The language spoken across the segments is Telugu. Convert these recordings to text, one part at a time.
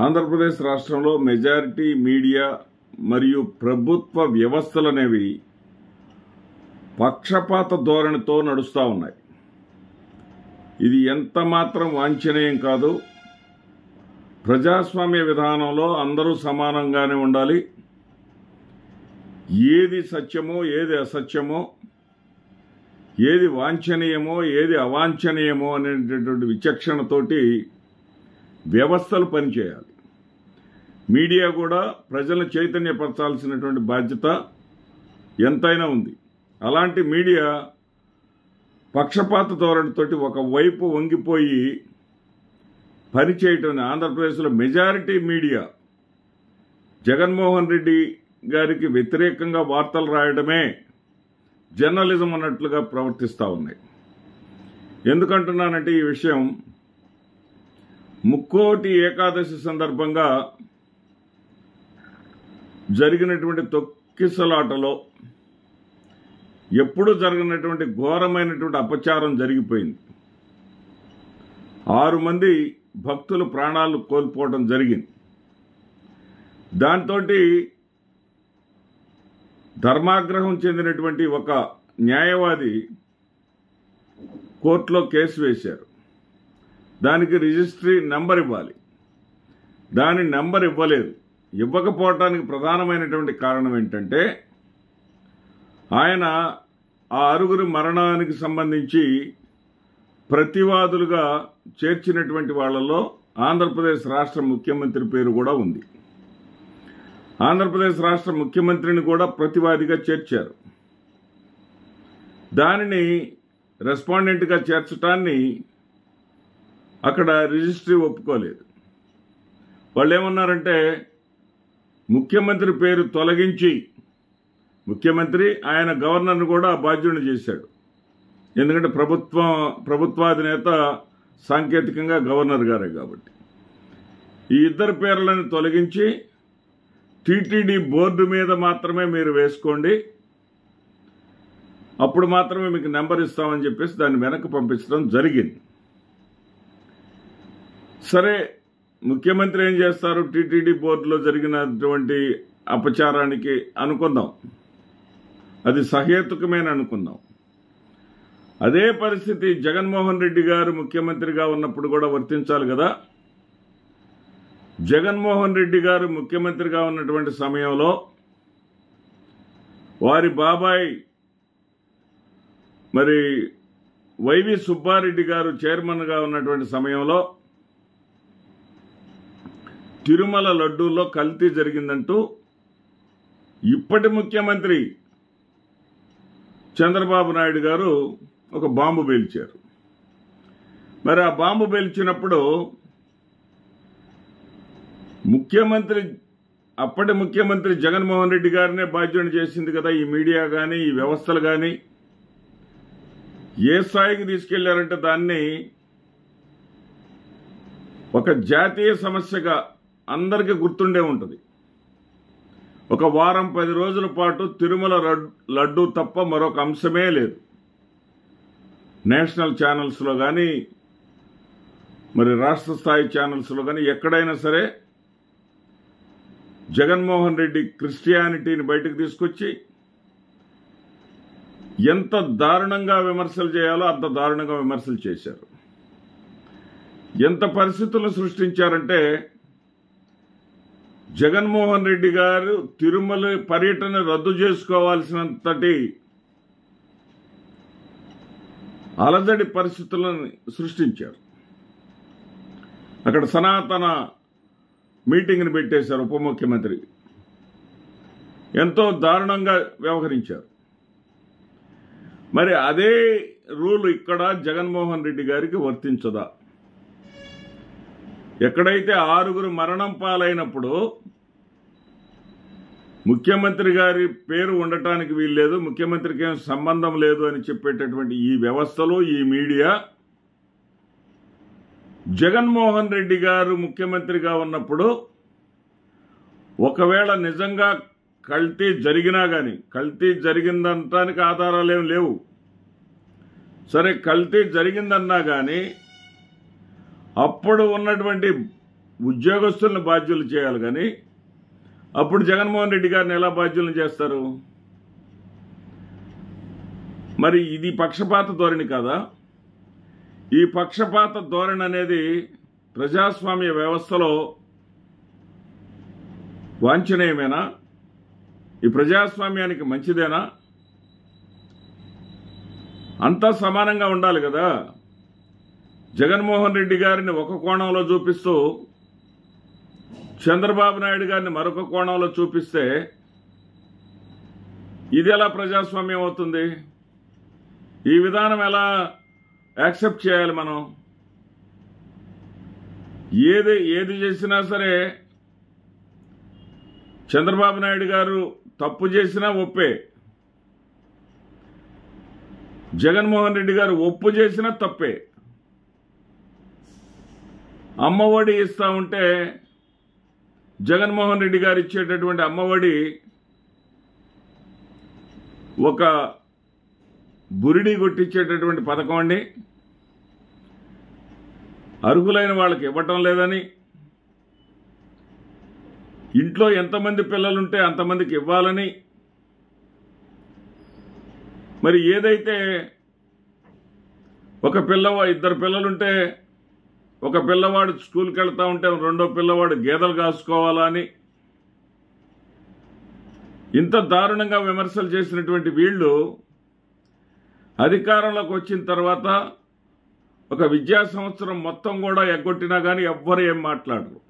ఆంధ్రప్రదేశ్ రాష్ట్రంలో మెజారిటీ మీడియా మరియు ప్రభుత్వ వ్యవస్థలనేవి పక్షపాత ధోరణితో నడుస్తూ ఉన్నాయి. ఇది ఎంత మాత్రం వాంఛనీయం కాదు. ప్రజాస్వామ్య విధానంలో అందరూ సమానంగానే ఉండాలి. ఏది సత్యమో ఏది అసత్యమో, ఏది వాంఛనీయమో ఏది అవాంఛనీయమో అనేటటువంటి విచక్షణతోటి వ్యవస్థలు పనిచేయాలి. మీడియా కూడా ప్రజలను చైతన్యపరచాల్సినటువంటి బాధ్యత ఎంతైనా ఉంది. అలాంటి మీడియా పక్షపాత ధోరణితోటి ఒకవైపు వంగిపోయి పనిచేయటం ఆంధ్రప్రదేశ్లో మెజారిటీ మీడియా జగన్మోహన్ రెడ్డి గారికి వ్యతిరేకంగా వార్తలు రాయడమే జర్నలిజం అన్నట్లుగా ప్రవర్తిస్తూ ఉన్నాయి. ఎందుకంటున్నానంటే ఈ విషయం ముక్కోటి ఏకాదశి సందర్భంగా జరిగినటువంటి తొక్కిసలాటలో ఎప్పుడు జరిగినటువంటి ఘోరమైనటువంటి అపచారం జరిగిపోయింది. 6 మంది భక్తులు ప్రాణాలు కోల్పోవడం జరిగింది. దాంతో ధర్మాగ్రహం చెందినటువంటి ఒక న్యాయవాది కోర్టులో కేసు వేశారు. దానికి రిజిస్ట్రీ నంబర్ ఇవ్వాలి. దాని నంబర్ ఇవ్వలేదు. ఇవ్వకపోవటానికి ప్రధానమైనటువంటి కారణం ఏంటంటే ఆయన ఆ 6 మరణానికి సంబంధించి ప్రతివాదులుగా చేర్చినటువంటి వాళ్లలో ఆంధ్రప్రదేశ్ రాష్ట్ర ముఖ్యమంత్రి పేరు కూడా ఉంది. ఆంధ్రప్రదేశ్ రాష్ట్ర ముఖ్యమంత్రిని కూడా ప్రతివాదిగా చేర్చారు. దానిని రెస్పాండెంట్గా చేర్చడాన్ని అక్కడ రిజిస్ట్రీ ఒప్పుకోలేదు. వాళ్ళు ఏమన్నారంటే ముఖ్యమంత్రి పేరు తొలగించి ముఖ్యమంత్రి ఆయన గవర్నర్ను కూడా బాధ్యుడిని చేశాడు. ఎందుకంటే ప్రభుత్వాధినేత సాంకేతికంగా గవర్నర్ గారే కాబట్టి ఈ ఇద్దరు పేర్లను తొలగించి టీటీడీ బోర్డు మీద మాత్రమే మీరు వేసుకోండి, అప్పుడు మాత్రమే మీకు నెంబర్ ఇస్తామని చెప్పేసి దాన్ని వెనక్కి పంపించడం జరిగింది. సరే, ముఖ్యమంత్రి ఏం చేస్తారు? టీటీడీ బోర్డులో జరిగినటువంటి అపచారానికి అనుకుందాం, అది సహేతుకమైన అనుకుందాం. అదే పరిస్థితి జగన్మోహన్ రెడ్డి గారు ముఖ్యమంత్రిగా ఉన్నప్పుడు కూడా వర్తించాలి కదా. జగన్మోహన్ రెడ్డి గారు ముఖ్యమంత్రిగా ఉన్నటువంటి సమయంలో వారి బాబాయ్ మరి వైవి సుబ్బారెడ్డి గారు చైర్మన్గా ఉన్నటువంటి సమయంలో తిరుమల లడ్డూల్లో కల్తీ జరిగిందంటూ ఇప్పటి ముఖ్యమంత్రి చంద్రబాబు నాయుడు గారు ఒక బాంబు పేల్చారు. మరి ఆ బాంబు పేల్చినప్పుడు అప్పటి ముఖ్యమంత్రి జగన్మోహన్ రెడ్డి గారినే బాధ్యుని చేసింది కదా ఈ మీడియా కానీ ఈ వ్యవస్థలు కానీ. ఏ స్థాయికి తీసుకెళ్లారంటే దాన్ని ఒక జాతీయ సమస్యగా అందరికీ గుర్తుండే ఉంటుంది. ఒక వారం 10 రోజుల పాటు తిరుమల లడ్డూ తప్ప మరొక అంశమే లేదు. నేషనల్ ఛానల్స్లో కానీ మరి రాష్ట్ర స్థాయి ఛానల్స్లో కానీ ఎక్కడైనా సరే జగన్మోహన్ రెడ్డి క్రిస్టియానిటీని బయటకు తీసుకొచ్చి ఎంత దారుణంగా విమర్శలు చేయాలో అంత దారుణంగా విమర్శలు చేశారు. ఎంత పరిస్థితులను సృష్టించారంటే జగన్మోహన్ రెడ్డి గారు తిరుమల పర్యటన రద్దు చేసుకోవాల్సినంతటి అలజడి పరిస్థితులను సృష్టించారు. అక్కడ సనాతన మీటింగ్ని పెట్టేశారు. ఉప ముఖ్యమంత్రి ఎంతో దారుణంగా వ్యవహరించారు. మరి అదే రూల్ ఇక్కడ జగన్మోహన్ రెడ్డి గారికి వర్తించదా? ఎక్కడైతే 6 మరణం పాలైనప్పుడు ముఖ్యమంత్రి గారి పేరు ఉండటానికి వీల్లేదు, ముఖ్యమంత్రికి ఏం సంబంధం లేదు అని చెప్పేటటువంటి ఈ వ్యవస్థలు, ఈ మీడియా జగన్మోహన్ రెడ్డి గారు ముఖ్యమంత్రిగా ఉన్నప్పుడు ఒకవేళ నిజంగా కల్తీ జరిగినా కానీ, కల్తీ జరిగిందనటానికి ఆధారాలేం లేవు, సరే కల్తీ జరిగిందన్నా కానీ అప్పుడు ఉన్నటువంటి ఉద్యోగస్తులను బాధ్యులు చేయాలి కానీ అప్పుడు జగన్మోహన్ రెడ్డి గారిని ఎలా బాధ్యులను చేస్తారు? మరి ఇది పక్షపాత ధోరణి కాదా? ఈ పక్షపాత ధోరణి అనేది ప్రజాస్వామ్య వ్యవస్థలో వాంఛనీయమేనా? ఈ ప్రజాస్వామ్యానికి మంచిదేనా? అంతా సమానంగా ఉండాలి కదా. జగన్మోహన్ రెడ్డి గారిని ఒక కోణంలో చూపిస్తూ చంద్రబాబు నాయుడు గారిని మరొక కోణంలో చూపిస్తే ఇది ఎలా ప్రజాస్వామ్యం అవుతుంది? ఈ విధానం ఎలా యాక్సెప్ట్ చేయాలి మనం? ఏది చేసినా సరే చంద్రబాబు నాయుడు గారు తప్పు చేసినా ఒప్పే, జగన్మోహన్ రెడ్డి గారు ఒప్పు చేసినా తప్పే. అమ్మఒడి ఇస్తా ఉంటే జగన్మోహన్ రెడ్డి గారు ఇచ్చేటటువంటి అమ్మఒడి ఒక బురిడి కొట్టించేటటువంటి పథకం అండి. అర్హులైన వాళ్ళకి ఇవ్వటం లేదని, ఇంట్లో ఎంతమంది పిల్లలుంటే అంతమందికి ఇవ్వాలని, మరి ఏదైతే ఇద్దరు పిల్లలుంటే ఒక పిల్లవాడు స్కూల్కి వెళ్తా ఉంటే రెండో పిల్లవాడు గేదెలు కాసుకోవాలని ఇంత దారుణంగా విమర్శలు చేసినటువంటి వీళ్ళు అధికారంలోకి వచ్చిన తర్వాత ఒక విద్యా సంవత్సరం మొత్తం కూడా ఎగ్గొట్టినా కానీ ఎవ్వరు ఏం మాట్లాడరు.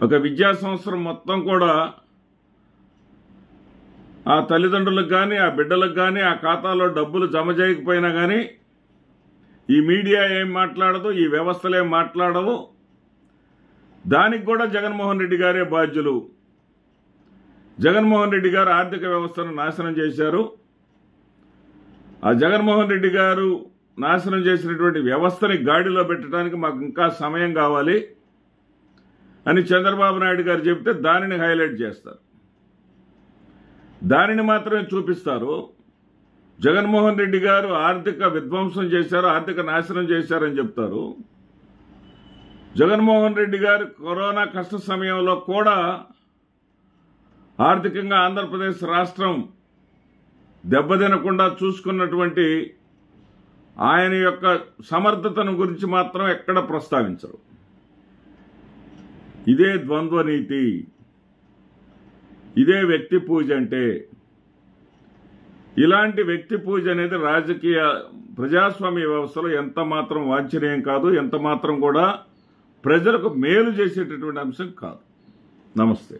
ఒక విద్యా సంవత్సరం మొత్తం కూడా ఆ తల్లిదండ్రులకు కానీ ఆ బిడ్డలకు కానీ ఆ ఖాతాలో డబ్బులు జమ చేయకపోయినా కానీ ఈ మీడియా ఏం మాట్లాడదు, ఈ వ్యవస్థలు ఏం మాట్లాడవు. దానికి కూడా జగన్మోహన్ రెడ్డి గారే బాధ్యులు. జగన్మోహన్ రెడ్డి గారు ఆర్థిక వ్యవస్థను నాశనం చేశారు. ఆ జగన్మోహన్ రెడ్డి గారు నాశనం చేసినటువంటి వ్యవస్థని గాడిలో పెట్టడానికి మాకు ఇంకా సమయం కావాలి అని చంద్రబాబు నాయుడు గారు చెబితే దానిని హైలైట్ చేస్తారు, దానిని మాత్రమే చూపిస్తారు. జగన్మోహన్ రెడ్డి గారు ఆర్థిక విధ్వంసం చేశారు, ఆర్థిక నాశనం చేశారని చెప్తారు. జగన్మోహన్ రెడ్డి గారు కరోనా కష్ట సమయంలో కూడా ఆర్థికంగా ఆంధ్రప్రదేశ్ రాష్ట్రం దెబ్బతినకుండా చూసుకున్నటువంటి ఆయన యొక్క సమర్థతను గురించి మాత్రం ఎక్కడ ప్రస్తావించరు. ఇదే ద్వంద్వ నీతి, ఇదే వ్యక్తి పూజ అంటే. ఇలాంటి వ్యక్తి పూజ అనేది రాజకీయ ప్రజాస్వామ్య వ్యవస్థలో ఎంత మాత్రం వాంఛనీయం కాదు, ఎంత మాత్రం కూడా ప్రజలకు మేలు చేసేటటువంటి అంశం కాదు. నమస్తే.